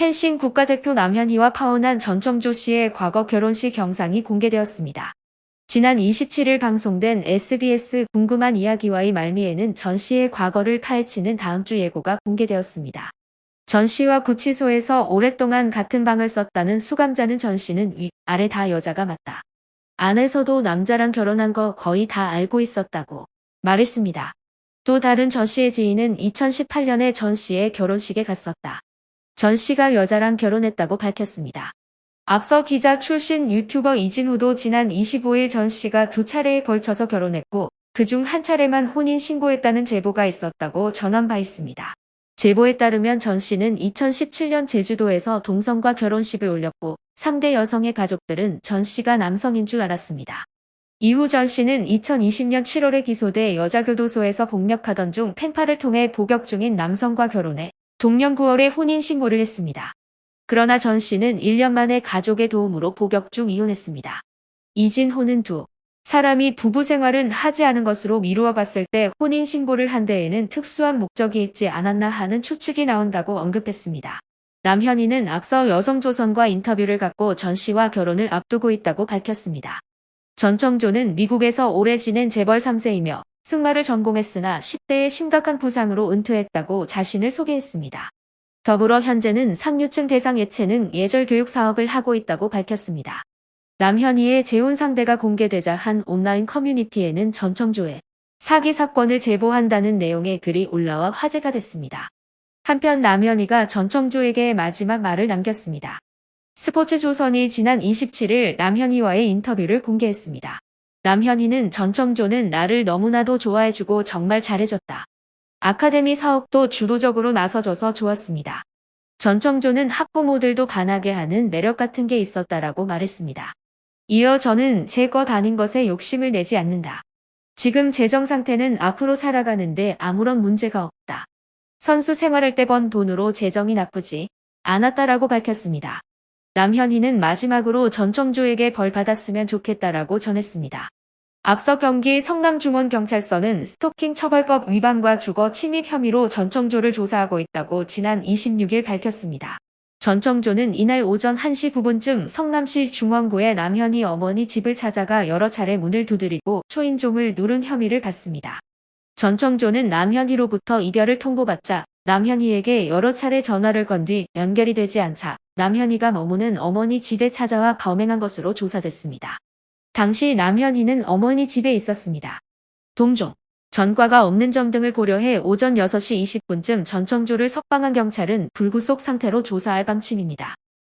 펜싱 국가대표 남현희와 파혼한 전청조 씨의 과거 결혼식 영상이 공개되었습니다. 지난 27일 방송된 SBS 궁금한 이야기와의 말미에는 전 씨의 과거를 파헤치는 다음 주 예고가 공개되었습니다. 전 씨와 구치소에서 오랫동안 같은 방을 썼다는 수감자는 전 씨는 위, 아래 다 여자가 맞다. 안에서도 남자랑 결혼한 거 거의 다 알고 있었다고 말했습니다. 또 다른 전 씨의 지인은 2018년에 전 씨의 결혼식에 갔었다. 전 씨가 여자랑 결혼했다고 밝혔습니다. 앞서 기자 출신 유튜버 이진호도 지난 25일 전 씨가 2차례에 걸쳐서 결혼했고 그중 한 차례만 혼인 신고했다는 제보가 있었다고 전한 바 있습니다. 제보에 따르면 전 씨는 2017년 제주도에서 동성과 결혼식을 올렸고 상대 여성의 가족들은 전 씨가 남성인 줄 알았습니다. 이후 전 씨는 2020년 7월에 기소돼 여자교도소에서 복역하던 중 펜팔을 통해 복역 중인 남성과 결혼해 동년 9월에 혼인신고를 했습니다. 그러나 전 씨는 1년 만에 가족의 도움으로 복역 중 이혼했습니다. 이진호는 두 사람이 부부 생활은 하지 않은 것으로 미루어 봤을 때 혼인신고를 한 데에는 특수한 목적이 있지 않았나 하는 추측이 나온다고 언급했습니다. 남현희는 앞서 여성조선과 인터뷰를 갖고 전 씨와 결혼을 앞두고 있다고 밝혔습니다. 전청조는 미국에서 오래 지낸 재벌 3세이며 승마를 전공했으나 10대에 심각한 부상으로 은퇴했다고 자신을 소개했습니다. 더불어 현재는 상류층 대상 예체능 예절 교육 사업을 하고 있다고 밝혔습니다. 남현희의 재혼 상대가 공개되자 한 온라인 커뮤니티에는 전청조의 사기 사건을 제보한다는 내용의 글이 올라와 화제가 됐습니다. 한편 남현희가 전청조에게 마지막 말을 남겼습니다. 스포츠조선이 지난 27일 남현희와의 인터뷰를 공개했습니다. 남현희는 전청조는 나를 너무나도 좋아해주고 정말 잘해줬다. 아카데미 사업도 주도적으로 나서줘서 좋았습니다. 전청조는 학부모들도 반하게 하는 매력 같은 게 있었다라고 말했습니다. 이어 저는 제 것 아닌 것에 욕심을 내지 않는다. 지금 재정 상태는 앞으로 살아가는데 아무런 문제가 없다. 선수 생활할 때 번 돈으로 재정이 나쁘지 않았다라고 밝혔습니다. 남현희는 마지막으로 전청조에게 벌 받았으면 좋겠다라고 전했습니다. 앞서 경기 성남중원경찰서는 스토킹 처벌법 위반과 주거 침입 혐의로 전청조를 조사하고 있다고 지난 26일 밝혔습니다. 전청조는 이날 오전 1시 9분쯤 성남시 중원구의 남현희 어머니 집을 찾아가 여러 차례 문을 두드리고 초인종을 누른 혐의를 받습니다. 전청조는 남현희로부터 이별을 통보받자 남현희에게 여러 차례 전화를 건 뒤 연결이 되지 않자 남현희가 머무는 어머니 집에 찾아와 범행한 것으로 조사됐습니다. 당시 남현희는 어머니 집에 있었습니다. 동종, 전과가 없는 점 등을 고려해 오전 6시 20분쯤 전청조를 석방한 경찰은 불구속 상태로 조사할 방침입니다.